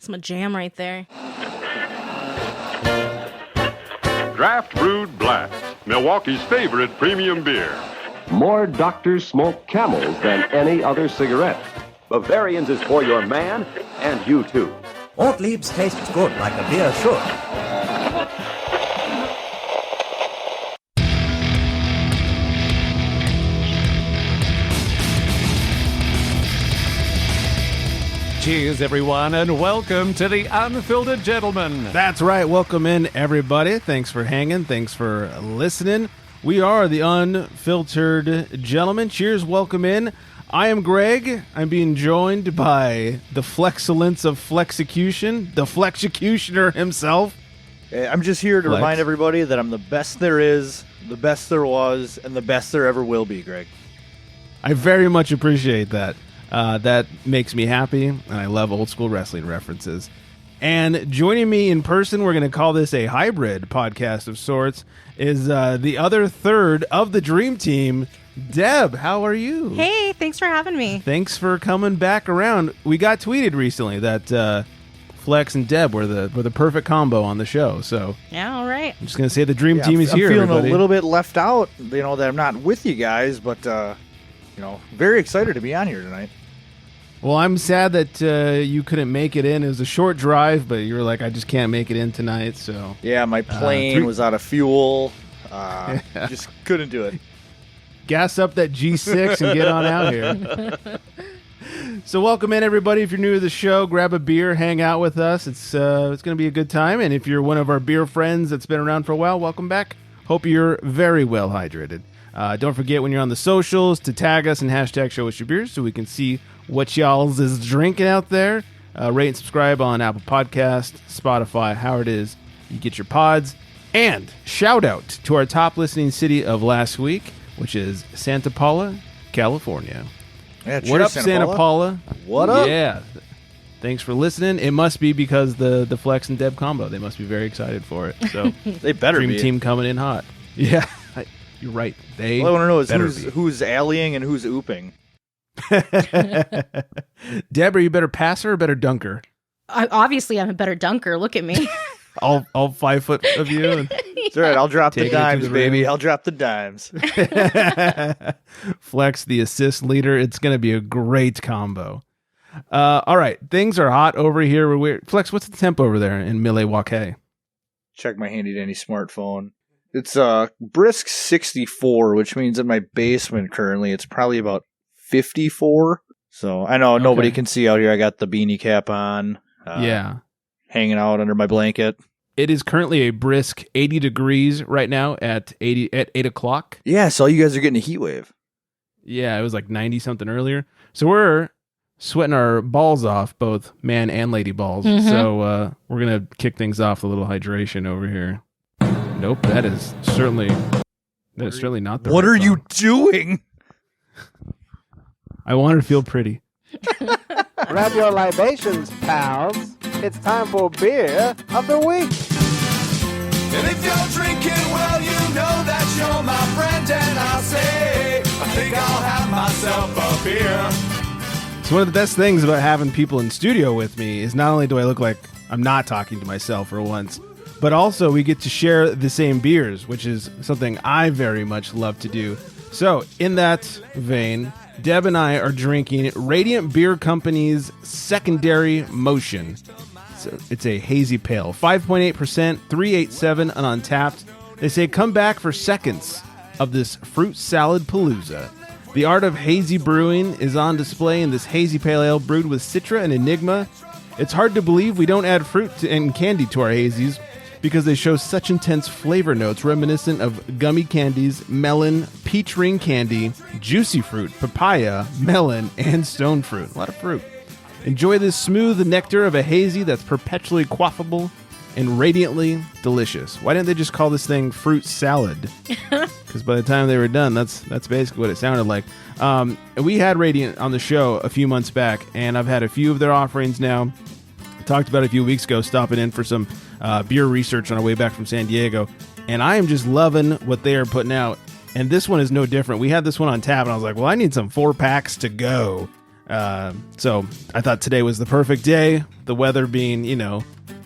That's my jam right there. Draft Brewed Blast, Milwaukee's favorite premium beer. More doctors smoke Camels than any other cigarette. Bavarians is for your man and you too. Ortlieb's tastes good like a beer should. Cheers, everyone, and welcome to the Unfiltered Gentleman. That's right. Welcome in, everybody. Thanks for hanging. Thanks for listening. We are the Unfiltered Gentleman. Cheers. Welcome in. I am Greg. I'm being joined by the Flexcellence of Flexecution, the Flexecutioner himself. I'm just here to remind everybody that I'm the best there is, the best there was, and the best there ever will be, Greg. I very much appreciate that. That makes me happy, and I love old school wrestling references. And joining me in person, we're going to call this a hybrid podcast of sorts, is the other third of the Dream Team, Deb. How are you? Hey, thanks for having me. Thanks for coming back around. We got tweeted recently that Flex and Deb were the perfect combo on the show. So yeah, all right. I'm just going to say the Dream Team is here. I'm feeling everybody. a little bit left out, that I'm not with you guys, but very excited to be on here tonight. Well, I'm sad that you couldn't make it in. It was a short drive, but you were like, I just can't make it in tonight. So yeah, my plane was out of fuel. Just couldn't do it. Gas up that G6 and get on out here. So welcome in, everybody. If you're new to the show, grab a beer, hang out with us. It's going to be a good time. And if you're one of our beer friends that's been around for a while, welcome back. Hope you're very well hydrated. Don't forget when you're on the socials to tag us and hashtag Show Us Your Beers so we can see what y'all's is drinking out there. Rate and subscribe on Apple Podcast, Spotify, how it is you get your pods. And shout out to our top listening city of last week, which is Santa Paula, California. Yeah, what up, Santa Paula? What up? Yeah. Thanks for listening. It must be because the Flex and Deb combo. They must be very excited for it. So they better Dream be. Team coming in hot. Yeah, you're right. They All I want to know is who's allying and who's ooping. Deb, are you better passer or better dunker? Obviously, I'm a better dunker. Look at me. all 5 foot of you. And it's all right. I'll drop the dimes, baby. rim. I'll drop the dimes. Flex, the assist leader. It's going to be a great combo. All right. Things are hot over here. Flex, what's the temp over there in Milwaukee? Check my handy dandy smartphone. It's brisk 64, which means in my basement currently it's probably about 54. So I know nobody can see out here. I got the beanie cap on. Hanging out under my blanket. It is currently a brisk 80 degrees right now at 8 o'clock. Yeah, so you guys are getting a heat wave. Yeah, it was like 90 something earlier. So we're sweating our balls off, both man and lady balls. Mm-hmm. So we're going to kick things off with a little hydration over here. Nope, that is certainly not the What right are song. you doing? I wanted to feel pretty. Grab your libations, pals. It's time for Beer of the Week. And if you're drinking, well, you know that you're my friend. And I'll say, I think I'll have myself a beer. So one of the best things about having people in studio with me is not only do I look like I'm not talking to myself for once, but also we get to share the same beers, which is something I very much love to do. So in that vein, Deb and I are drinking Radiant Beer Company's Secondary Motion. It's a hazy pale, 5.8%, 387 on Untapped. They say come back for seconds of this fruit salad palooza. The art of hazy brewing is on display in this hazy pale ale brewed with Citra and Enigma. It's hard to believe we don't add fruit and candy to our hazies because they show such intense flavor notes reminiscent of gummy candies, melon, peach ring candy, juicy fruit, papaya, melon, and stone fruit. A lot of fruit. Enjoy this smooth nectar of a hazy that's perpetually quaffable and radiantly delicious. Why didn't they just call this thing fruit salad? Because by the time they were done, that's basically what it sounded like. We had Radiant on the show a few months back, and I've had a few of their offerings now. I talked about it a few weeks ago, stopping in for some beer research on our way back from San Diego, and I am just loving what they are putting out. And this one is no different. We had this one on tap, and I was like, well, I need some 4-packs to go. So I thought today was the perfect day. The weather being,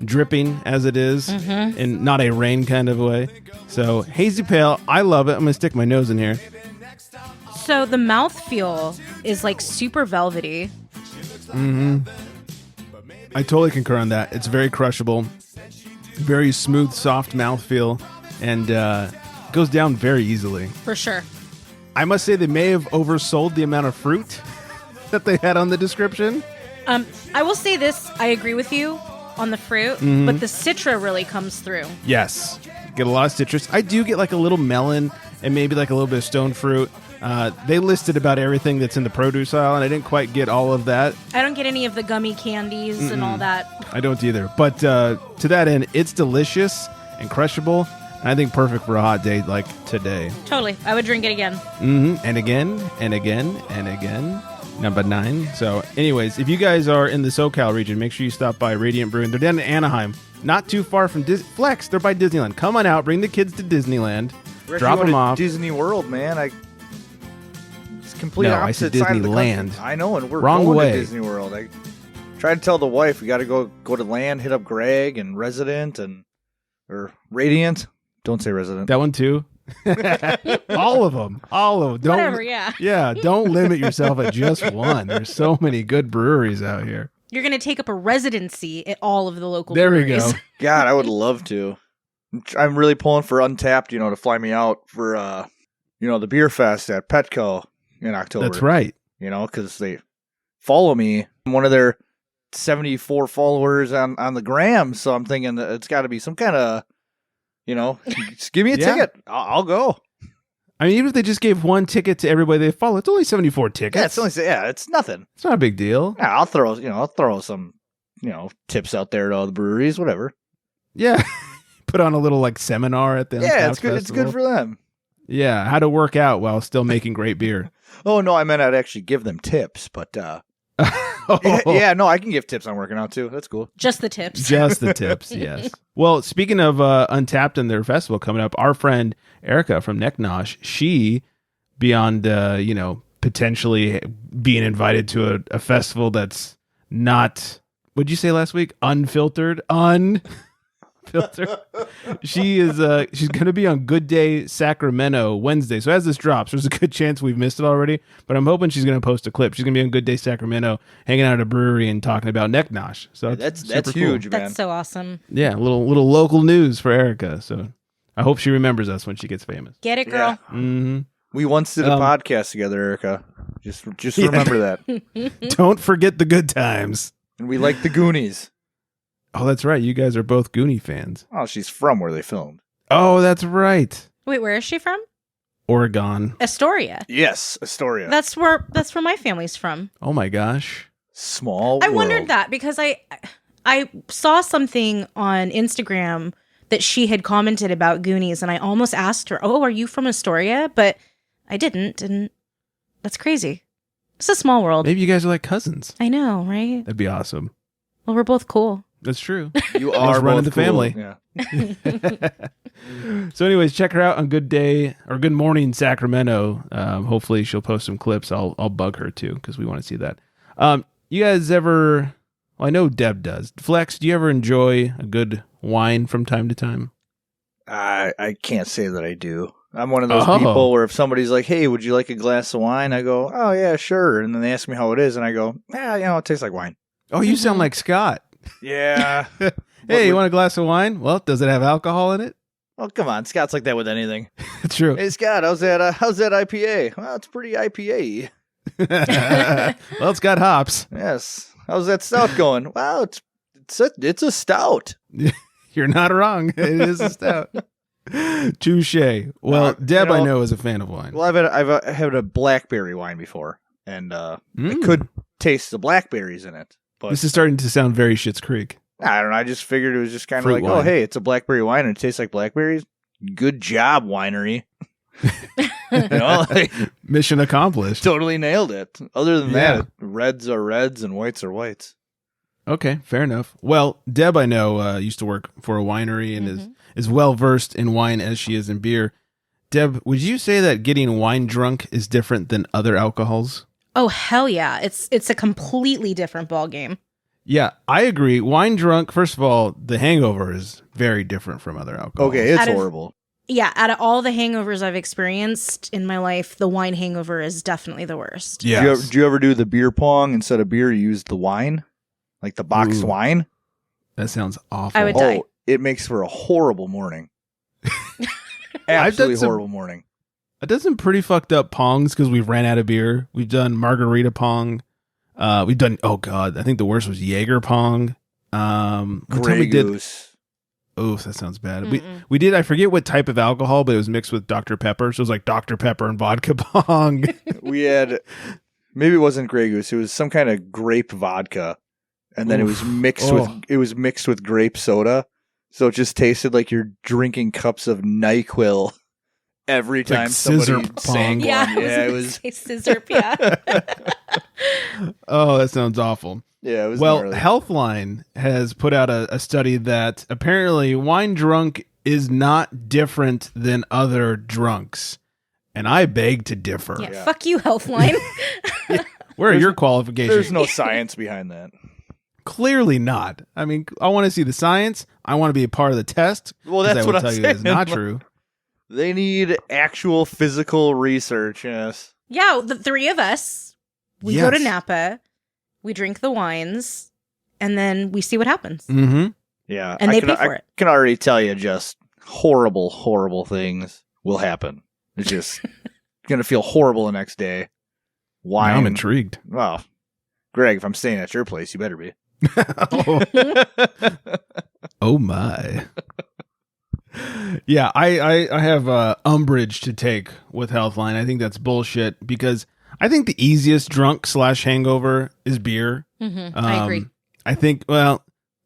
dripping as it is, in not a rain kind of way. So hazy pale, I love it. I'm gonna stick my nose in here. So the mouthfeel is like super velvety. I totally concur on that. It's very crushable, very smooth, soft mouthfeel, and goes down very easily. For sure. I must say they may have oversold the amount of fruit that they had on the description. I will say this. I agree with you on the fruit, but the citra really comes through. Yes. Get a lot of citrus. I do get like a little melon and maybe like a little bit of stone fruit. They listed about everything that's in the produce aisle, and I didn't quite get all of that. I don't get any of the gummy candies and all that. I don't either. But to that end, it's delicious and crushable, and I think perfect for a hot day like today. Totally. I would drink it again. And again, and again, and again. Number 9. So anyways, if you guys are in the SoCal region, make sure you stop by Radiant Brewing. They're down in Anaheim, not too far from Flex. They're by Disneyland. Come on out. Bring the kids to Disneyland. Drop them off. Disney World, man. It's complete No, I opposite said side of the Disneyland. country. I know, and we're Wrong going way. to Disney World. I tried to tell the wife we got to go to Land, hit up Greg and Resident or Radiant. Don't say Resident. That one too. All of them. Don't, Whatever, yeah. Yeah, don't limit yourself at just one. There's so many good breweries out here. You're going to take up a residency at all of the local There we breweries. go. God, I would love to. I'm really pulling for Untapped, to fly me out for, the beer fest at Petco in October. That's right. Because they follow me. I'm one of their 74 followers on the gram, so I'm thinking that it's got to be some kind of, just give me a ticket. I'll go. I mean, even if they just gave one ticket to everybody they follow, it's only 74 tickets. Yeah, it's nothing. It's not a big deal. Yeah, I'll throw some, tips out there to all the breweries, whatever. Yeah. Put on a little seminar at the Untapped it's good. It's good Festival. for them. Yeah, how to work out while still making great beer. Oh no, I meant I'd actually give them tips, but no, I can give tips on working out too. That's cool. Just the tips. Just the tips, yes. Well, speaking of Untapped and their festival coming up, our friend Erica from Necknosh, she, beyond potentially being invited to a festival that's not, what'd you say last week? Unfiltered. She's going to be on Good Day Sacramento Wednesday. So as this drops, there's a good chance we've missed it already, but I'm hoping she's going to post a clip. She's going to be on Good Day Sacramento, hanging out at a brewery and talking about Necknosh. So that's super huge, cool. man. That's so awesome. Yeah, little local news for Erica. So I hope she remembers us when she gets famous. Get it, girl. Yeah. Mm-hmm. We once did a podcast together, Erica. Just remember that. Don't forget the good times. And we like the Goonies. Oh, that's right. You guys are both Goonie fans. Oh, she's from where they filmed. Oh, that's right. Wait, where is she from? Oregon. Astoria. Yes, Astoria. That's where my family's from. Oh my gosh. Small I world. wondered that because I saw something on Instagram that she had commented about Goonies, and I almost asked her, "Oh, are you from Astoria?" But I didn't, and that's crazy. It's a small world. Maybe you guys are like cousins. I know, right? That'd be awesome. Well, we're both cool. That's true. You are running both the family. cool. Yeah. So anyways, check her out on Good Day or Good Morning Sacramento. Hopefully she'll post some clips. I'll bug her too because we want to see that. You guys ever, well, I know Deb does. Flex, do you ever enjoy a good wine from time to time? I can't say that I do. I'm one of those people where if somebody's like, "Hey, would you like a glass of wine?" I go, "Oh yeah, sure." And then they ask me how it is, and I go, "Yeah, it tastes like wine." Oh, you sound like Scott. Yeah. Hey, you want a glass of wine? Well, does it have alcohol in it? Oh, come on. Scott's like that with anything. True. Hey, Scott, how's that IPA? Well, it's pretty IPA. Well, it's got hops. Yes. How's that stout going? Well, it's a stout. You're not wrong. It is a stout. Touche. Well, Deb, I know, is a fan of wine. Well, I've had a blackberry wine before, and I could taste the blackberries in it. But This is starting to sound very Schitt's Creek. I don't know. I just figured it was just kind of Fruit like, wine. oh, hey, it's a blackberry wine and it tastes like blackberries. Good job, winery. Mission accomplished. Totally nailed it. Other than Yeah. that, reds are reds and whites are whites. Okay, fair enough. Well, Deb, I know, used to work for a winery and is well versed in wine as she is in beer. Deb, would you say that getting wine drunk is different than other alcohols? Oh, hell yeah. It's a completely different ballgame. Yeah, I agree. Wine drunk, first of all, the hangover is very different from other alcohol. Okay, it's horrible. Yeah, out of all the hangovers I've experienced in my life, the wine hangover is definitely the worst. Yeah. Do you ever do the beer pong instead of beer? You use the wine, like the boxed wine. That sounds awful. I would die. It makes for a horrible morning. Absolutely horrible morning. I've done some pretty fucked up pongs because we've ran out of beer. We've done margarita pong. We've done, oh God, I think the worst was Jaeger pong. Grey Goose. Oh, that sounds bad. We did, I forget what type of alcohol, but it was mixed with Dr. Pepper. So it was like Dr. Pepper and vodka pong. We had, maybe it wasn't Grey Goose. It was some kind of grape vodka. And then it was mixed with grape soda. So it just tasted like you're drinking cups of NyQuil every time like somebody sang one. Yeah, It was scissor. Yeah. Oh, that sounds awful. Yeah, it was well, gnarly. Healthline has put out a study that apparently wine drunk is not different than other drunks. And I beg to differ. Yeah. Fuck you, Healthline. Where are your qualifications? There's no science behind that. Clearly not. I mean, I want to see the science. I want to be a part of the test. Well, that's I what will I'm tell saying. you it's not true. They need actual physical research, yes. Yeah, the three of us, we go to Napa, we drink the wines, and then we see what happens. Mm-hmm. Yeah. And they pay for it. I can already tell you just horrible, horrible things will happen. It's just going to feel horrible the next day. Wine. Now I'm intrigued. Well, Greg, if I'm staying at your place, you better be. Oh my. Yeah, I have umbrage to take with Healthline. I think that's bullshit because I think the easiest drunk / hangover is beer. I agree. I think, well,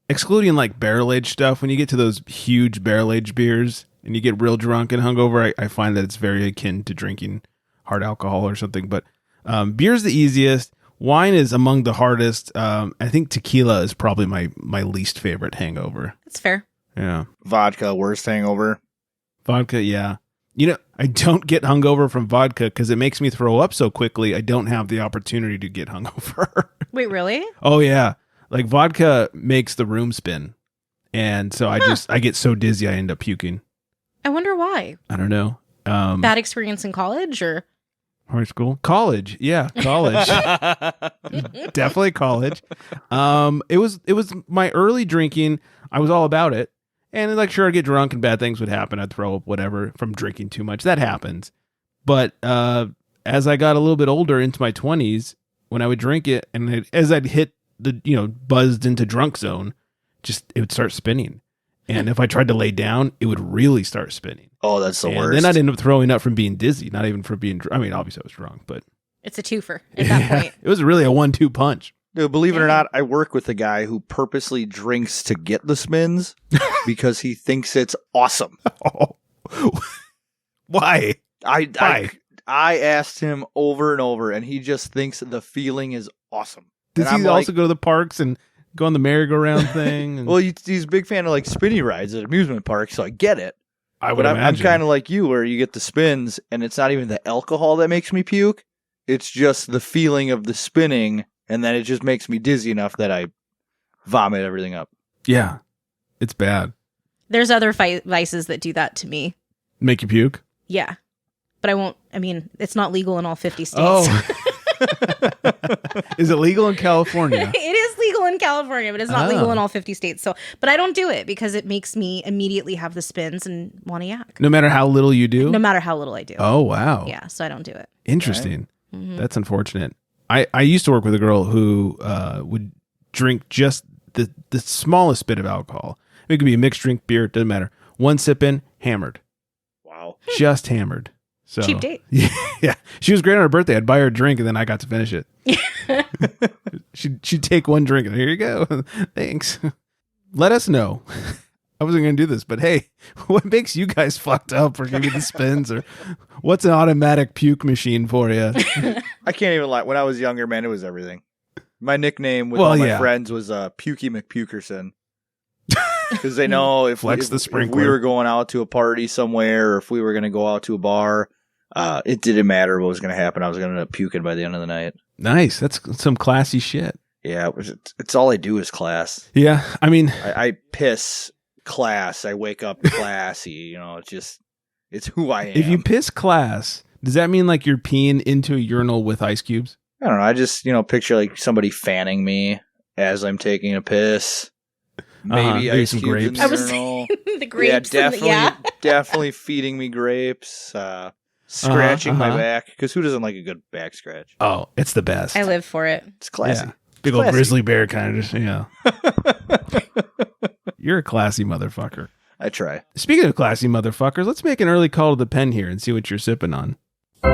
excluding like barrel aged stuff, when you get to those huge barrel aged beers and you get real drunk and hungover, I find that it's very akin to drinking hard alcohol or something. But beer's the easiest. Wine is among the hardest. I think tequila is probably my least favorite hangover. That's fair. Yeah. Vodka, worst hangover. Vodka, yeah. You know, I don't get hungover from vodka because it makes me throw up so quickly. I don't have the opportunity to get hungover. Wait, really? Oh, yeah. Like vodka makes the room spin. And so I get so dizzy I end up puking. I wonder why. I don't know. Bad experience in college or? High school? College. Yeah, college. Definitely college. It was my early drinking. I was all about it. And like, sure, I'd get drunk and bad things would happen. I'd throw up, whatever, from drinking too much. That happens. But as I got a little bit older into my 20s, when I would drink it, and as I'd hit the, buzzed into drunk zone, just it would start spinning. And if I tried to lay down, it would really start spinning. Oh, that's the worst. Then I'd end up throwing up from being dizzy, not even from being I mean, obviously I was drunk, but it's a twofer at that point. It was really a 1-2 punch. Dude, believe it or not, I work with a guy who purposely drinks to get the spins because he thinks it's awesome. Oh. Why? I asked him over and over, and he just thinks the feeling is awesome. Does he also go to the parks and go on the merry-go-round thing? And... Well, he's a big fan of like spinny rides at amusement parks, so I get it. I'm kind of like you, where you get the spins, and it's not even the alcohol that makes me puke. It's just the feeling of the spinning, and then it just makes me dizzy enough that I vomit everything up. Yeah, it's bad. There's other vices that do that to me. Make you puke? Yeah. But I won't, it's not legal in all 50 states. Oh. Is it legal in California? It is legal in California, but it's not legal in all 50 states. So, but I don't do it because it makes me immediately have the spins and want to yak. No matter how little you do? No matter how little I do. Oh, wow. Yeah, so I don't do it. Interesting. Right. Mm-hmm. That's unfortunate. I used to work with a girl who would drink just the smallest bit of alcohol. It could be a mixed drink, beer, it doesn't matter. One sip in, hammered. Wow. Just hammered. So, cheap date. Yeah. She was great on her birthday. I'd buy her a drink and then I got to finish it. She'd take one drink and here you go. Thanks. Let us know. I wasn't going to do this, but hey, what makes you guys fucked up or give you the spins, or what's an automatic puke machine for you? I can't even lie. When I was younger, man, it was everything. My nickname with all my friends was Pukey McPukerson. Because they know if we were going out to a party somewhere, or if we were going to go out to a bar, it didn't matter what was going to happen. I was going to end up puking by the end of the night. Nice. That's some classy shit. Yeah, it's all I do is class. Yeah, I mean, I piss class. I wake up classy. It's who I am. if you piss class, does that mean like you're peeing into a urinal with ice cubes? I don't know. I just picture like somebody fanning me as I'm taking a piss. Maybe ice some cubes grapes. in I the was urinal. the grapes. Yeah, definitely feeding me grapes. Scratching my back, because who doesn't like a good back scratch? Oh, it's the best. I live for it. It's classy. Yeah. Big old grizzly bear kind of, yeah. You're a classy motherfucker. I try. Speaking of classy motherfuckers, let's make an early call to the pen here and see what you're sipping on. He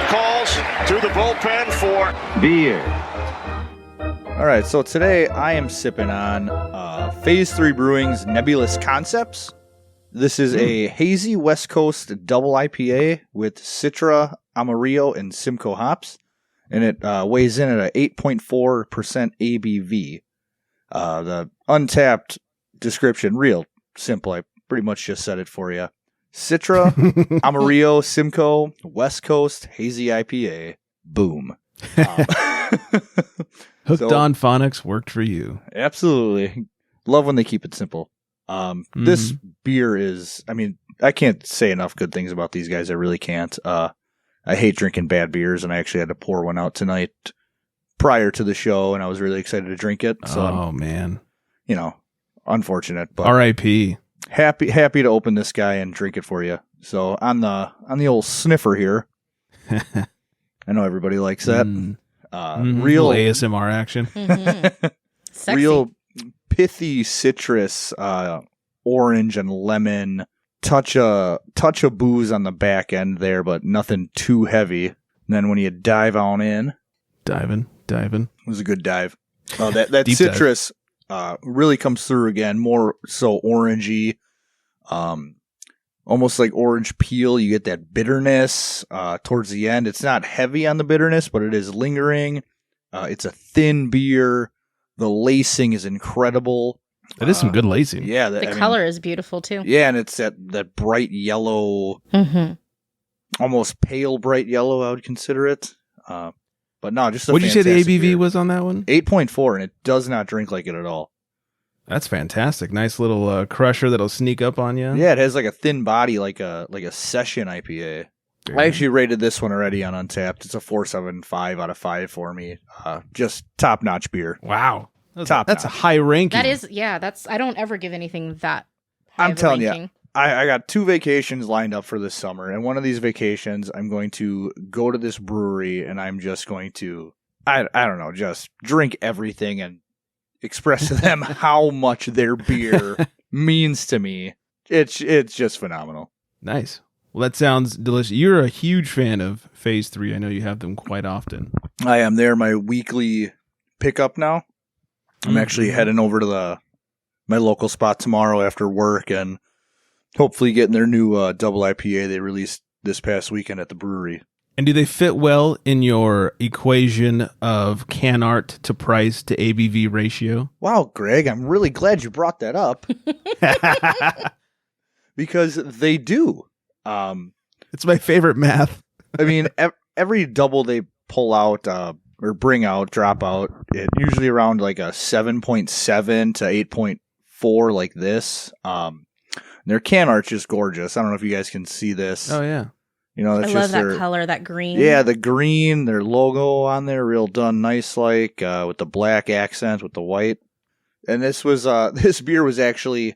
calls to the bullpen for Beer. All right, so today I am sipping on Phase 3 Brewing's Nebulous Concepts. This is a hazy West Coast double IPA with Citra, Amarillo, and Simcoe hops, and it weighs in at a 8.4% ABV. The untapped description, real simple. I pretty much just said it for you. Citra, Amarillo, Simcoe, West Coast, hazy IPA. Boom. Hooked on phonics worked for you. Absolutely. Love when they keep it simple. This beer is, I can't say enough good things about these guys. I really can't. I hate drinking bad beers, and I actually had to pour one out tonight prior to the show, and I was really excited to drink it. So man. Unfortunate, but R.I.P. Happy to open this guy and drink it for you. So on the old sniffer here, I know everybody likes that. Real ASMR action. Sexy. Real pithy citrus, orange and lemon. Touch of booze on the back end there, but nothing too heavy. And then when you dive on in, diving, it was a good dive. Oh, that citrus really comes through again. More so orangey, almost like orange peel. You get that bitterness towards the end. It's not heavy on the bitterness, but it is lingering. It's a thin beer. The lacing is incredible. That is some good lacing. Yeah. The color is beautiful, too. Yeah, and it's that bright yellow, almost pale bright yellow, I would consider it. But no, just a What'd you say the fantastic ABV beer. was on that one? 8.4, and it does not drink like it at all. That's fantastic. Nice little crusher that'll sneak up on you. Yeah, it has like a thin body, like a session IPA. I actually rated this one already on Untapped. It's a 4.75 out of 5 for me. Just top-notch beer. Wow. That's a high ranking. That is, I don't ever give anything that high I'm of a telling ranking. you, I got 2 vacations lined up for this summer, and one of these vacations, I'm going to go to this brewery, and I'm just going to, I don't know, just drink everything and express to them how much their beer means to me. It's just phenomenal. Nice. Well, that sounds delicious. You're a huge fan of Phase 3. I know you have them quite often. I am. They're my weekly pickup now. I'm actually heading over to my local spot tomorrow after work and hopefully getting their new double IPA they released this past weekend at the brewery. And do they fit well in your equation of can art to price to ABV ratio? Wow, Greg, I'm really glad you brought that up. Because they do. It's my favorite math. I mean, every double they pull out or bring out, drop out, it usually around like a 7.7 to 8.4 like this. Their can art's just gorgeous. I don't know if you guys can see this. Oh, yeah. That's I just love that color, that green. Yeah, the green, their logo on there, real done nice like, with the black accent, with the white. And this was this beer was actually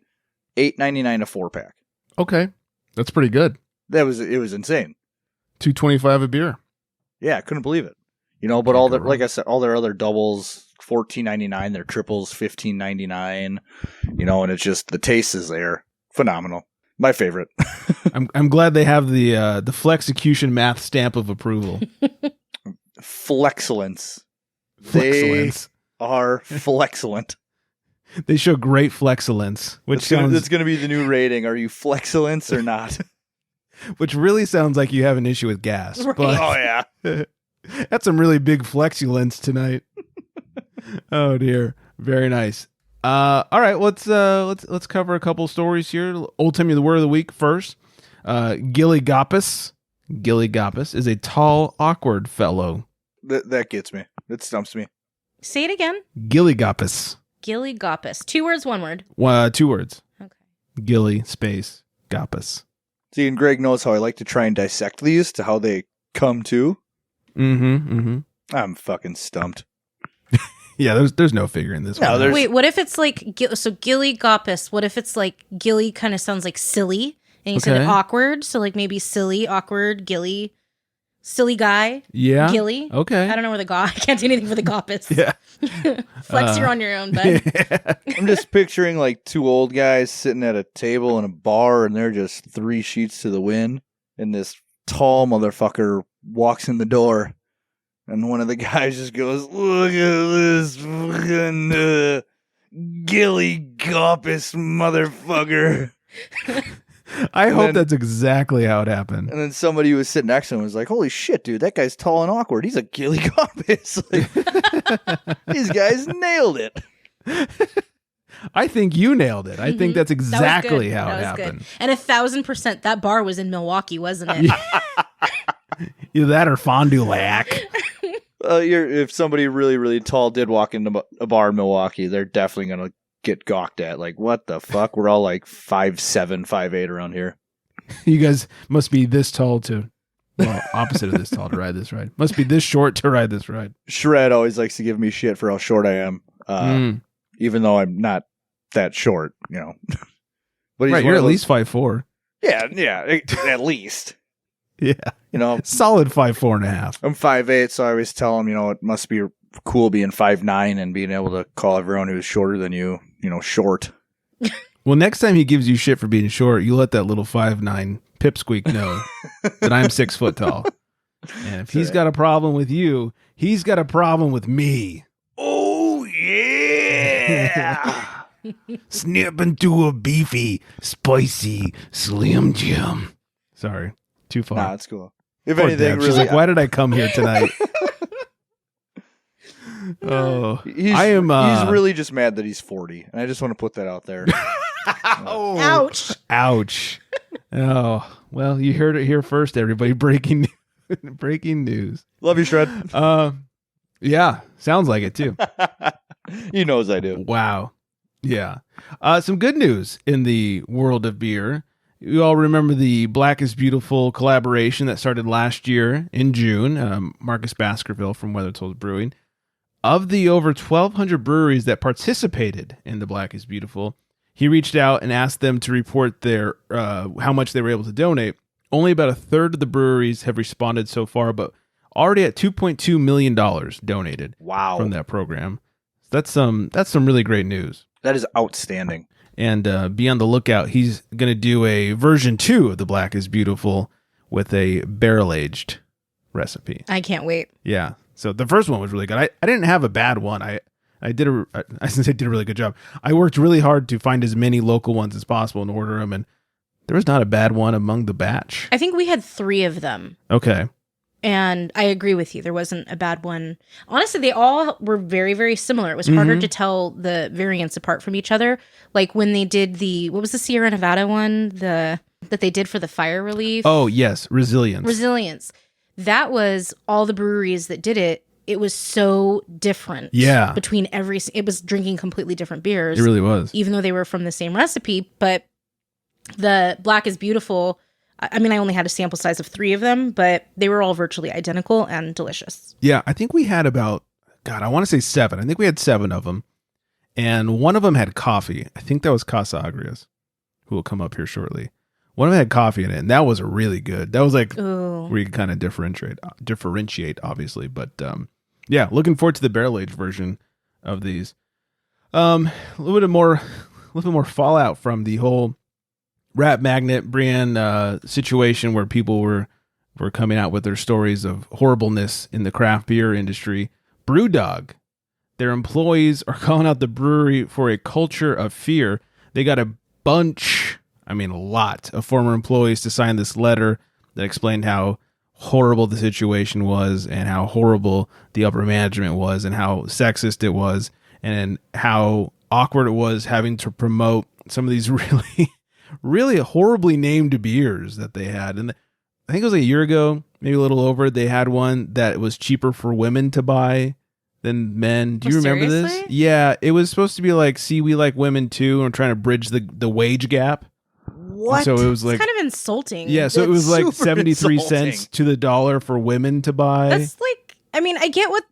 $8.99 a 4-pack. Okay. That's pretty good. It was insane. $2.25 a beer. Yeah, I couldn't believe it. But all their, like I said, all their other doubles, $14.99, their triples, $15.99. And it's just the taste is there. Phenomenal. My favorite. I'm glad they have the Flexecution math stamp of approval. Flexcellence. They are flexcellent. They show great flexcellence, which that's going to be the new rating. Are you flexcellence or not? Which really sounds like you have an issue with gas. Right. But Oh yeah, that's some really big flexulence tonight. Oh dear, very nice. All right, let's cover a couple stories here. Old Timmy, the word of the week first. Gillygoppus. Gillygoppus is a tall, awkward fellow. That gets me. That stumps me. Say it again. Gillygoppus. Gillygoppus. 2 words, 1 word. 2 words. Okay. Gilly space goppus. See, and Greg knows how I like to try and dissect these to how they come to. I'm fucking stumped. Yeah, there's no figuring this one. Wait, what if it's like, so Gillygoppus, what if it's like, Gilly kind of sounds like silly, and you said awkward, so like maybe silly, awkward, Gilly, silly guy, Gilly. Okay. I don't know where I can't do anything for the goppus. Yeah. Flex, you're on your own, bud. Yeah. I'm just picturing like 2 old guys sitting at a table in a bar, and they're just 3 sheets to the wind, and this tall motherfucker walks in the door. And one of the guys just goes, "Look at this fucking Gillygoppus motherfucker." I hope that's exactly how it happened. And then somebody who was sitting next to him was like, "Holy shit, dude, that guy's tall and awkward. He's a Gillygoppus." Like, these guys nailed it. I think you nailed it. I think that's exactly how it happened. Good. And 1,000%, that bar was in Milwaukee, wasn't it? Either that or Fond du Lac. If somebody really, really tall did walk into a bar in Milwaukee, they're definitely going to get gawked at. Like, what the fuck? We're all like 5'7", 5'8" around here. You guys must be this tall opposite of this tall to ride this ride. Must be this short to ride this ride. Shred always likes to give me shit for how short I am, even though I'm not that short, you know. But he's you're at least 5'4". Yeah, at least. Yeah. You know, solid 5'4.5". I'm 5'8", so I always tell him, you know, it must be cool being 5'9" and being able to call everyone who's shorter than you, you know, short. Well, next time he gives you shit for being short, you let that little 5'9" pipsqueak know that I'm 6 foot tall. And if he's got a problem with you, he's got a problem with me. Oh, yeah. Snip into a beefy, spicy Slim Jim. Sorry. Too far. Nah, that's cool. If Poor anything, Deb. really, she's like, why did I come here tonight? he's really just mad that he's 40, and I just want to put that out there. Ouch! Ouch! Oh, well, you heard it here first, everybody. Breaking news. Love you, Shred. Yeah, sounds like it too. He knows I do. Wow. Yeah. Some good news in the world of beer. You all remember the Black is Beautiful collaboration that started last year in June. Marcus Baskerville from Weather Tolls Brewing. Of the over 1,200 breweries that participated in the Black is Beautiful, he reached out and asked them to report their how much they were able to donate. Only about a third of the breweries have responded so far, but already at $2.2 million donated. Wow. From that program. That's some really great news. That is outstanding. And be on the lookout. He's going to do a version 2 of the Black is Beautiful with a barrel-aged recipe. I can't wait. Yeah. So the first one was really good. I didn't have a bad one. I did a really good job. I worked really hard to find as many local ones as possible and order them, and there was not a bad one among the batch. I think we had 3 of them. Okay. And I agree with you. There wasn't a bad one. Honestly, they all were very, very similar. It was harder to tell the variants apart from each other. Like when they did what was the Sierra Nevada one? That they did for the fire relief? Oh, yes. Resilience. That was all the breweries that did it. It was so different. Yeah. Between it was drinking completely different beers. It really was. Even though they were from the same recipe. But the Black is Beautiful, I mean, I only had a sample size of 3 of them, but they were all virtually identical and delicious. Yeah, I think we had about, I want to say 7. I think we had 7 of them. And one of them had coffee. I think that was Casa Agria's, who will come up here shortly. One of them had coffee in it, and that was really good. That was like where you can kind of differentiate, obviously. But yeah, looking forward to the barrel-aged version of these. A little bit more fallout from the whole Rat Magnet brand situation where people were coming out with their stories of horribleness in the craft beer industry. BrewDog, their employees are calling out the brewery for a culture of fear. They got a lot of former employees to sign this letter that explained how horrible the situation was and how horrible the upper management was and how sexist it was and how awkward it was having to promote some of these really, really horribly named beers that they had. And I think it was a year ago, maybe a little over, they had one that was cheaper for women to buy than men. Do you remember seriously? this? Yeah, it was supposed to be like, see, we like women too, and we're trying to bridge the wage gap. What? So it was like, It's kind of insulting. yeah, so it was like super 73 insulting. cents to the dollar for women to buy. That's like, I mean, I get what,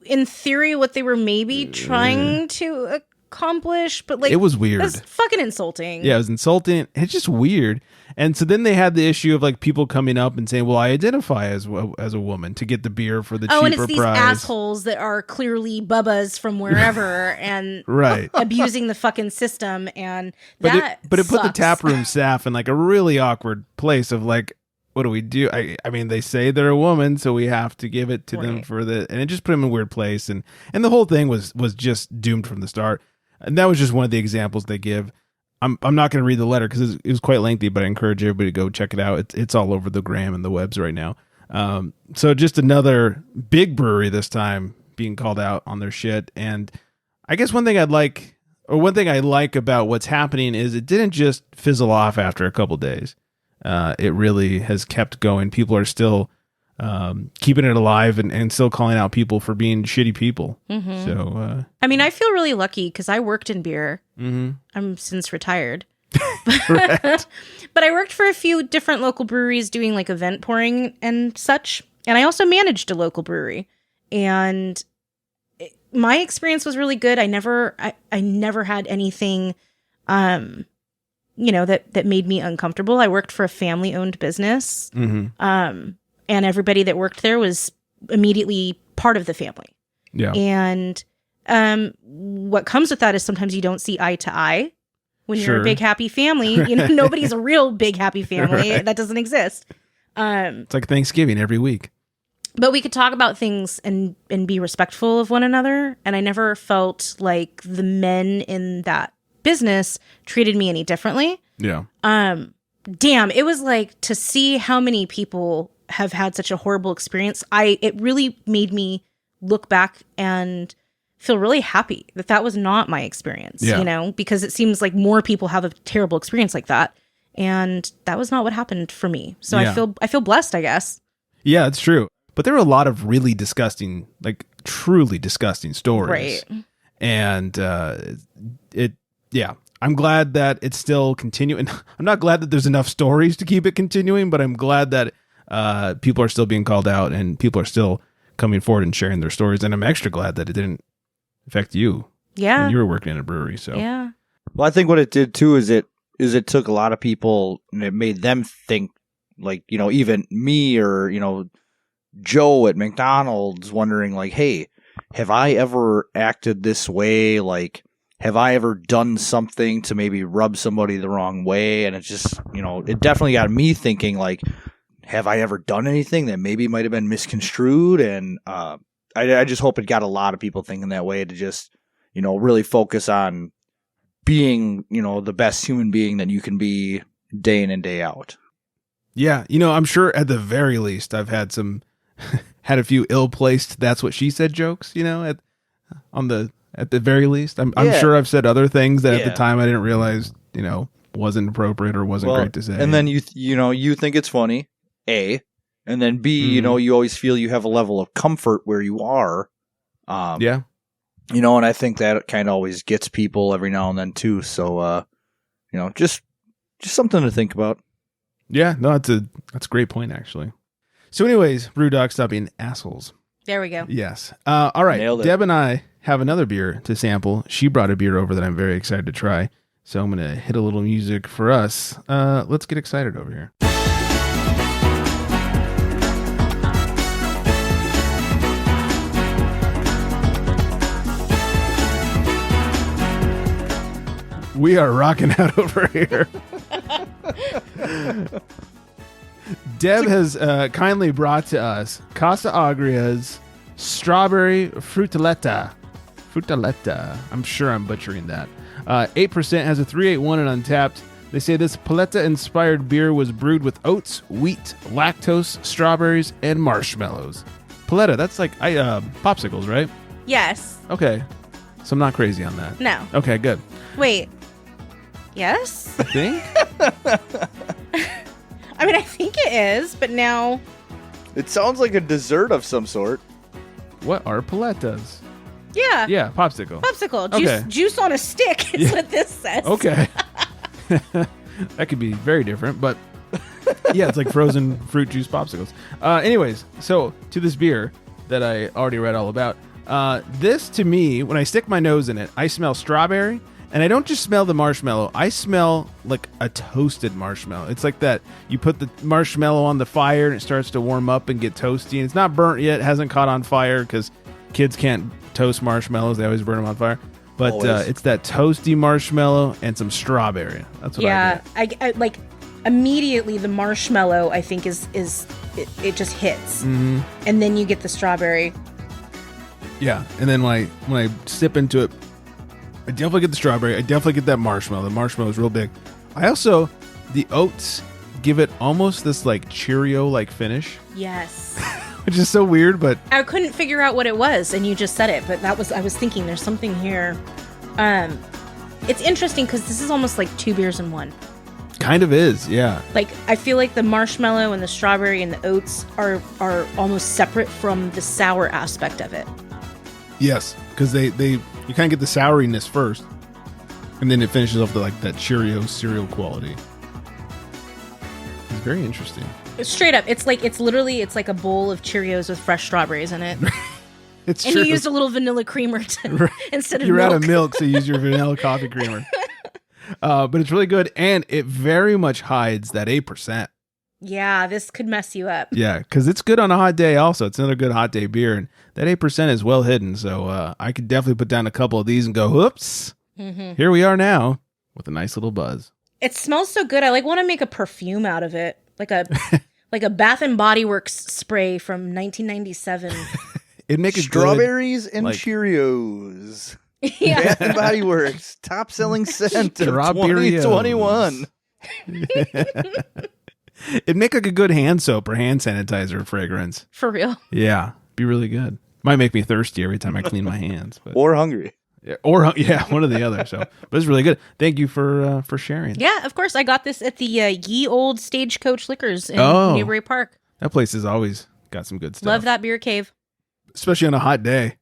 in theory, what they were maybe trying to accomplish, but like, It was weird. That's fucking insulting. Yeah, it was insulting. It's just weird. And so then they had the issue of like people coming up and saying, well, I identify as a woman to get the beer for the cheaper and it's these price. assholes that are clearly bubbas from wherever and Right. abusing the fucking system, and But that it put the sucks. taproom staff in like a really awkward place of like, what do we do? I mean, they say they're a woman, so we have to give it to them Right. for the, and it just put them in a weird place. And the whole thing was just doomed from the start. And that was just one of the examples they give. I'm not going to read the letter because it was quite lengthy, but I encourage everybody to go check it out. It's all over the gram and the webs right now. So just another big brewery this time being called out on their shit. And I guess one thing I like about what's happening is it didn't just fizzle off after a couple days. It really has kept going. People are still keeping it alive and still calling out people for being shitty people. Mm-hmm. So, I mean, I feel really lucky because I worked in beer. mm-hmm. I'm since retired. But I worked for a few different local breweries doing like event pouring and such. And I also managed a local brewery. And my experience was really good. I never had anything, that made me uncomfortable. I worked for a family-owned business. Mm-hmm. And everybody that worked there was immediately part of the family. Yeah. And what comes with that is sometimes you don't see eye to eye when you're Sure. a big happy family. You know, nobody's a real big happy family. Right. That doesn't exist. It's like Thanksgiving every week. But we could talk about things and be respectful of one another. And I never felt like the men in that business treated me any differently. Yeah. Damn, it was like to see how many people have had such a horrible experience. It really made me look back and feel really happy that was not my experience, because it seems like more people have a terrible experience like that. And that was not what happened for me. So Yeah. I feel blessed, I guess. Yeah, it's true. But there were a lot of really disgusting, like truly disgusting stories. Right. And I'm glad that it's still continuing. I'm not glad that there's enough stories to keep it continuing, but I'm glad that people are still being called out and people are still coming forward and sharing their stories. And I'm extra glad that it didn't affect you. Yeah. When you were working in a brewery. So Yeah. Well, I think what it did too is it took a lot of people and it made them think, like, even me or, Joe at McDonald's wondering like, hey, have I ever acted this way? Like, have I ever done something to maybe rub somebody the wrong way? And it's just, it definitely got me thinking like, have I ever done anything that maybe might have been misconstrued? And I just hope it got a lot of people thinking that way to just, really focus on being, the best human being that you can be day in and day out. yeah, I'm sure at the very least I've had had a few ill-placed "that's what she said" jokes, at the very least. I'm sure I've said other things that at the time I didn't realize, wasn't appropriate or wasn't great to say. And then you think it's funny, A, and then B, you always feel you have a level of comfort where you are. Yeah. And I think that kind of always gets people every now and then too. So, just something to think about. Yeah, no, that's a great point actually. So anyways, BrewDog, stop being assholes. There we go. Yes. All right. Nailed it. Deb and I have another beer to sample. She brought a beer over that I'm very excited to try. So I'm going to hit a little music for us. Let's get excited over here. We are rocking out over here. Deb has kindly brought to us Casa Agria's Strawberry Frutaleta. Frutaleta. I'm sure I'm butchering that. 8%, has a 3.81 and Untapped. They say this paleta-inspired beer was brewed with oats, wheat, lactose, strawberries, and marshmallows. Paleta, that's like popsicles, right? Yes. Okay. So I'm not crazy on that. No. Okay, good. Wait. Yes? I think? I mean, I think it is, but now... It sounds like a dessert of some sort. What are paletas? Yeah. Yeah, popsicle. Popsicle. Okay. Juice on a stick is what this says. Okay. That could be very different, but yeah, it's like frozen fruit juice popsicles. Anyways, so to this beer that I already read all about. This, to me, when I stick my nose in it, I smell strawberry, and I don't just smell the marshmallow. I smell like a toasted marshmallow. It's like that you put the marshmallow on the fire, and it starts to warm up and get toasty. And it's not burnt yet, hasn't caught on fire, because kids can't toast marshmallows. They always burn them on fire. But it's that toasty marshmallow and some strawberry. That's what I get. I like immediately the marshmallow, I think, is it just hits. Mm-hmm. And then you get the strawberry. Yeah, and then when I sip into it, I definitely get the strawberry. I definitely get that marshmallow. The marshmallow is real big. I also, the oats give it almost this like Cheerio-like finish. Yes. Which is so weird, but... I couldn't figure out what it was, and you just said it, but I was thinking there's something here. It's interesting because this is almost like two beers in one. Kind of is, yeah. Like, I feel like the marshmallow and the strawberry and the oats are almost separate from the sour aspect of it. Yes, because you kind of get the souriness first, and then it finishes off like that Cheerio cereal quality. It's very interesting. Straight up, it's like a bowl of Cheerios with fresh strawberries in it. It's and true. you used a little vanilla creamer instead of You're milk. out of milk, so you use your vanilla coffee creamer. But it's really good, and it very much hides that 8%. Yeah, this could mess you up. Yeah, because it's good on a hot day also. It's another good hot day beer, and that 8% is well hidden, so I could definitely put down a couple of these and go, whoops, Here we are now with a nice little buzz. It smells so good. I want to make a perfume out of it, like a like a Bath and Body Works spray from 1997. It'd make strawberries and Cheerios. Yeah. Bath and Body Works, top selling scent of Strawberrios. 2021. It'd make like a good hand soap or hand sanitizer fragrance. For real. Yeah, be really good. Might make me thirsty every time I clean my hands, but or hungry. Yeah, one or the other. So, but it's really good. Thank you for sharing. Yeah, of course. I got this at the Ye Old Stagecoach Liquors in Newbury Park. That place has always got some good stuff. Love that beer cave. Especially on a hot day.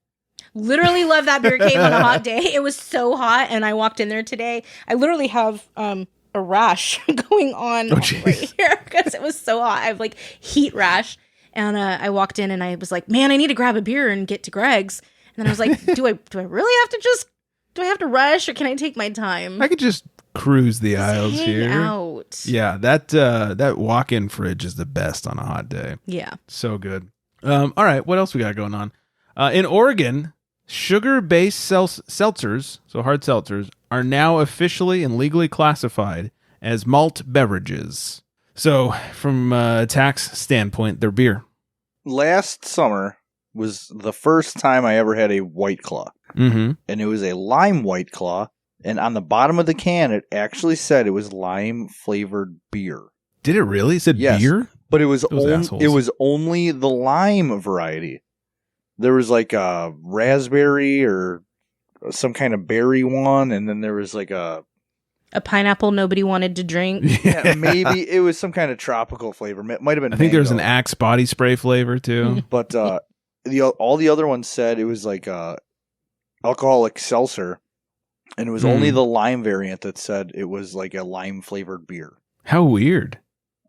Literally love that beer cave on a hot day. It was so hot, and I walked in there today. I literally have a rash going on right here because it was so hot. I have like heat rash, and I walked in and I was like, "Man, I need to grab a beer and get to Greg's." And then I was like, "Do I really have to rush, or can I take my time?" I could just cruise the aisles hang here. Out. Yeah, that walk-in fridge is the best on a hot day. Yeah, so good. All right, what else we got going on? In Oregon, sugar-based seltzers, so hard seltzers, are now officially and legally classified as malt beverages. So, from a tax standpoint, they're beer. Last summer was the first time I ever had a White Claw. Mm-hmm. And it was a lime White Claw. And on the bottom of the can, it actually said it was lime-flavored beer. Did it really? It said beer? But it was only the lime variety. There was like a raspberry or some kind of berry one, and then there was like a pineapple nobody wanted to drink. Yeah, maybe it was some kind of tropical flavor. It might have been. I think there was an Axe body spray flavor too. But all the other ones said it was like alcoholic seltzer, and it was only the lime variant that said it was like a lime flavored beer. How weird.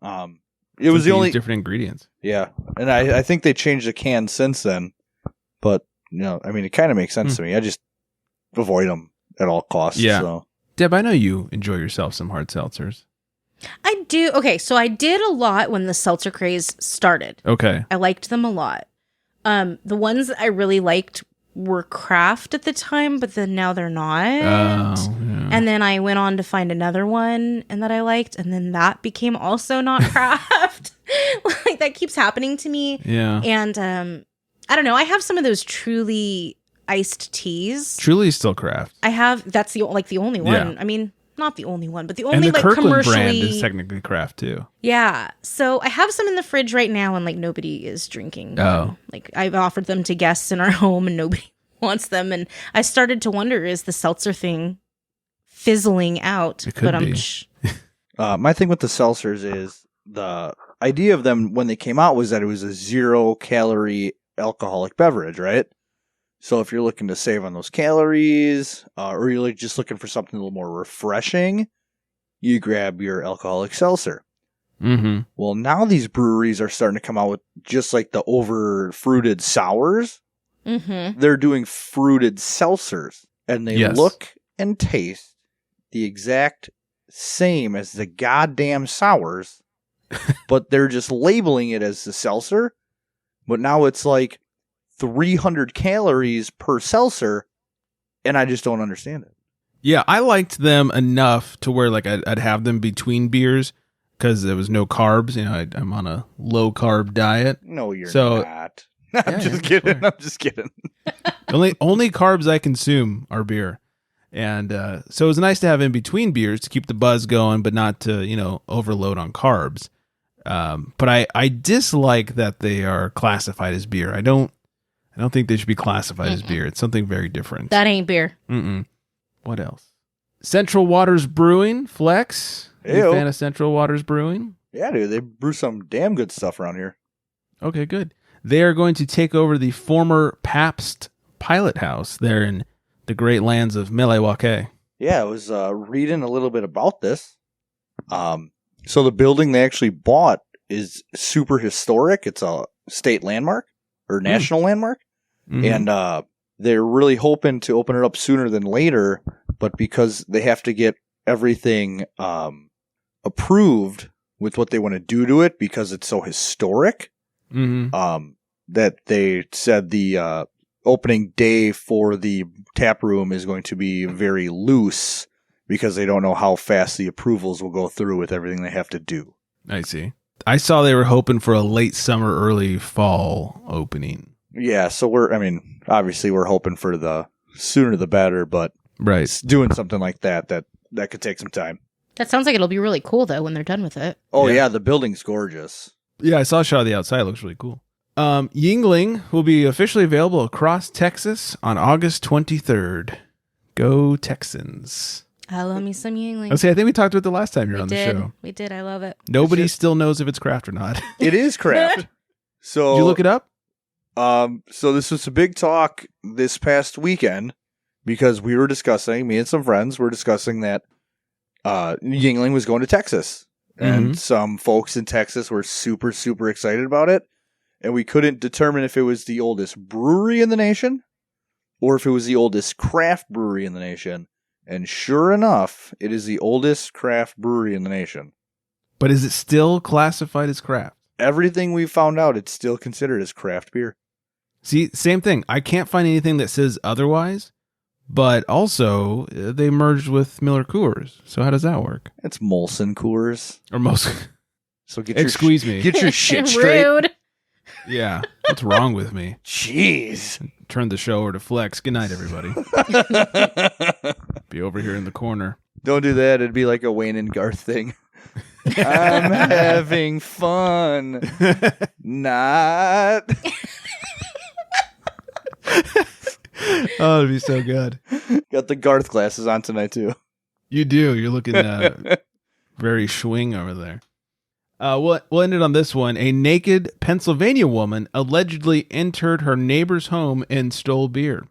It was the only different ingredients. Yeah, and I think they changed the can since then. But I mean, it kind of makes sense to me. I just avoid them at all costs. Yeah. So. Deb, I know you enjoy yourself some hard seltzers. I do. Okay, so I did a lot when the seltzer craze started. Okay. I liked them a lot. The ones that I really liked were craft at the time, but then now they're not. Oh, yeah. And then I went on to find another one and that I liked, and then that became also not craft. Like, that keeps happening to me. Yeah. And I don't know. I have some of those Truly iced teas. Truly is still craft. I have. That's the only one. Yeah. I mean, not the only one, but the only and the like Kirkland commercially brand is technically craft too. Yeah. So I have some in the fridge right now, and like nobody is drinking. Oh. Like, I've offered them to guests in our home, and nobody wants them. And I started to wonder, is the seltzer thing fizzling out? It could be. My thing with the seltzers is the idea of them when they came out was that it was a 0-calorie alcoholic beverage, right? So if you're looking to save on those calories, or you're just looking for something a little more refreshing, you grab your alcoholic seltzer. Mm-hmm. Well, now these breweries are starting to come out with just like the over-fruited sours. Mm-hmm. They're doing fruited seltzers, and they look and taste the exact same as the goddamn sours, but they're just labeling it as the seltzer. But now it's like 300 calories per seltzer, and I just don't understand it. Yeah, I liked them enough to where like I'd have them between beers because there was no carbs. You know, I'm on a low carb diet. No, you're So- not. I'm just kidding. I'm just kidding. only carbs I consume are beer. And so it was nice to have in between beers to keep the buzz going, but not to, overload on carbs. But I dislike that they are classified as beer. I don't think they should be classified as beer. It's something very different. That ain't beer. What else? Central Waters Brewing, Flex. You Ew. a fan of Central Waters Brewing? Yeah, dude, they brew some damn good stuff around here. Okay, good. They are going to take over the former Pabst pilot house there in the great lands of Milwaukee. Yeah, I was reading a little bit about this. So the building they actually bought is super historic. It's a state landmark or national landmark. Mhm. And they're really hoping to open it up sooner than later, but because they have to get everything approved with what they want to do to it because it's so historic, that they said the opening day for the tap room is going to be very loose because they don't know how fast the approvals will go through with everything they have to do. I see. I saw they were hoping for a late summer, early fall opening. Yeah, so obviously we're hoping for the sooner the better, but doing something like that could take some time. That sounds like it'll be really cool, though, when they're done with it. Oh, yeah, the building's gorgeous. Yeah, I saw a shot of the outside. It looks really cool. Yuengling will be officially available across Texas on August 23rd. Go Texans. I love me some Yuengling. I think we talked about it the last time you were on the show. We did. I love it. Nobody still knows if it's craft or not. It is craft. So Did you look it up? So this was a big talk this past weekend because we were discussing, me and some friends were discussing that Yuengling was going to Texas. And some folks in Texas were super, super excited about it. And we couldn't determine if it was the oldest brewery in the nation or if it was the oldest craft brewery in the nation. And sure enough, it is the oldest craft brewery in the nation. But is it still classified as craft? Everything we found out, it's still considered as craft beer. See, same thing. I can't find anything that says otherwise, but also they merged with Miller Coors. So how does that work? It's Molson Coors. Or most. So get Get your shit straight. Rude. Yeah. What's wrong with me? Jeez. Turn the show over to Flex. Good night, everybody. Be over here in the corner. Don't do that. It'd be like a Wayne and Garth thing. I'm having fun. Not. Oh, it'd be so good. Got the Garth glasses on tonight, too. You do. You're looking very swing over there. We'll end it on this one. A naked Pennsylvania woman allegedly entered her neighbor's home and stole beer.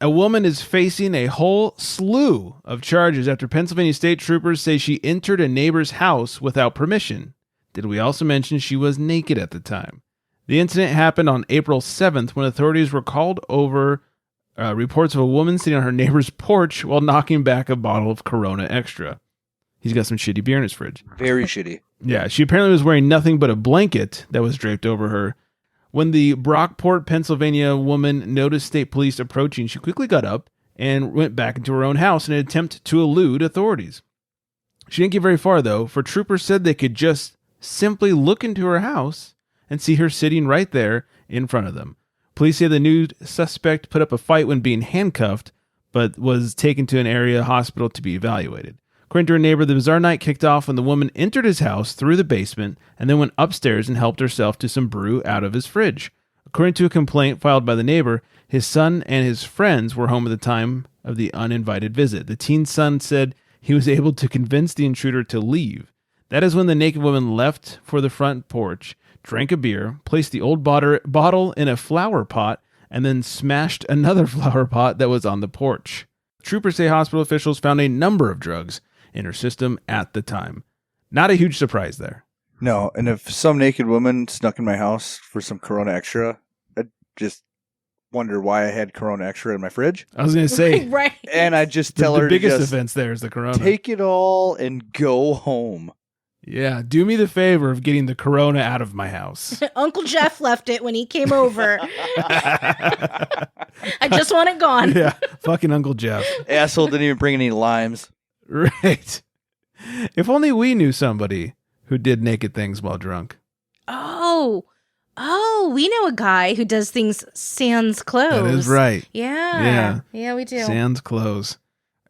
A woman is facing a whole slew of charges after Pennsylvania state troopers say she entered a neighbor's house without permission. Did we also mention she was naked at the time? The incident happened on April 7th when authorities were called over reports of a woman sitting on her neighbor's porch while knocking back a bottle of Corona Extra. He's got some shitty beer in his fridge. Very shitty. Yeah, she apparently was wearing nothing but a blanket that was draped over her. When the Brockport, Pennsylvania woman noticed state police approaching, she quickly got up and went back into her own house in an attempt to elude authorities. She didn't get very far, though, for troopers said they could just simply look into her house and see her sitting right there in front of them. Police say the nude suspect put up a fight when being handcuffed, but was taken to an area hospital to be evaluated. According to her neighbor, the bizarre night kicked off when the woman entered his house through the basement and then went upstairs and helped herself to some brew out of his fridge. According to a complaint filed by the neighbor, his son and his friends were home at the time of the uninvited visit. The teen's son said he was able to convince the intruder to leave. That is when the naked woman left for the front porch, drank a beer, placed the old bottle in a flower pot, and then smashed another flower pot that was on the porch. Troopers say hospital officials found a number of drugs in her system at the time. Not a huge surprise there. No, and if some naked woman snuck in my house for some Corona Extra, I'd just wonder why I had Corona Extra in my fridge. I was going to say, Right. And I'd just tell her the biggest to just offense there is the Corona. take it all and go home. Yeah, do me the favor of getting the Corona out of my house. Uncle Jeff left it when he came over. I just want it gone. Yeah, fucking Uncle Jeff. Asshole didn't even bring any limes. Right. If only we knew somebody who did naked things while drunk. Oh, we know a guy who does things sans clothes. That is right. Yeah, we do. Sans clothes.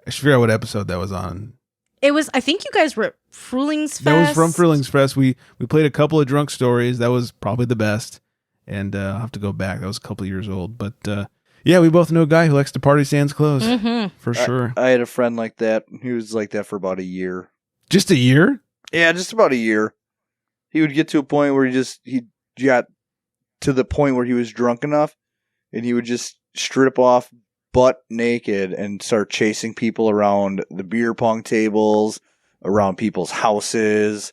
I should figure out what episode that was on. It was, I think you guys were at Frulingsfest. That was from Frulingsfest. We played a couple of drunk stories. That was probably the best. And I'll have to go back. That was a couple of years old. But yeah, we both know a guy who likes to party sans clothes. Mm-hmm. For sure. I had a friend like that. He was like that for about a year. Just a year? Yeah, just about a year. He would get to a point where he got to the point where he was drunk enough and he would just strip off butt naked and start chasing people around the beer pong tables, around people's houses,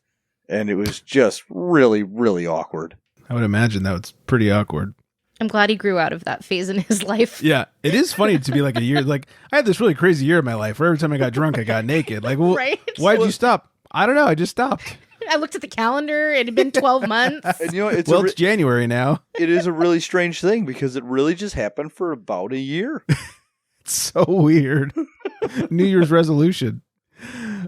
and it was just really, really awkward. I would imagine that was pretty awkward. I'm glad he grew out of that phase in his life. Yeah, it is funny to be like a year. Like, I had this really crazy year in my life where every time I got drunk, I got naked. Like, well, Right? why did you stop? I don't know. I just stopped. I looked at the calendar. It had been 12 months. And you know, it's It's January now. it is a really strange thing because it really just happened for about a year. It's so weird. New Year's resolution.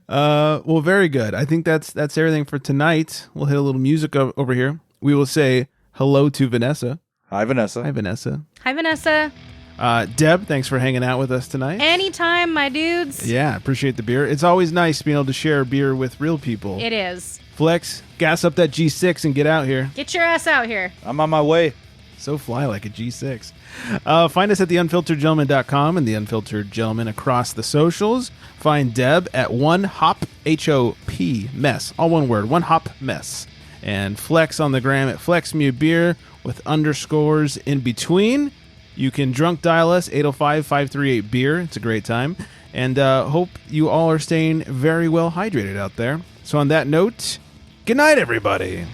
Well, very good. I think that's everything for tonight. We'll hit a little music over here. We will say hello to Vanessa. Hi, Vanessa. Hi, Vanessa. Hi, Vanessa. Deb, thanks for hanging out with us tonight. Anytime, my dudes. Yeah, appreciate the beer. It's always nice being able to share beer with real people. It is. Flex, gas up that G6 and get out here. Get your ass out here. I'm on my way. So fly like a G6. Find us at theunfilteredgentleman.com and The Unfiltered Gentleman across the socials. Find Deb at One Hop, H-O-P, Mess. All one word, One Hop Mess. And Flex on the gram at FlexMeABeer with underscores in between. You can drunk dial us, 805-538-BEER. It's a great time. And hope you all are staying very well hydrated out there. So on that note, good night, everybody.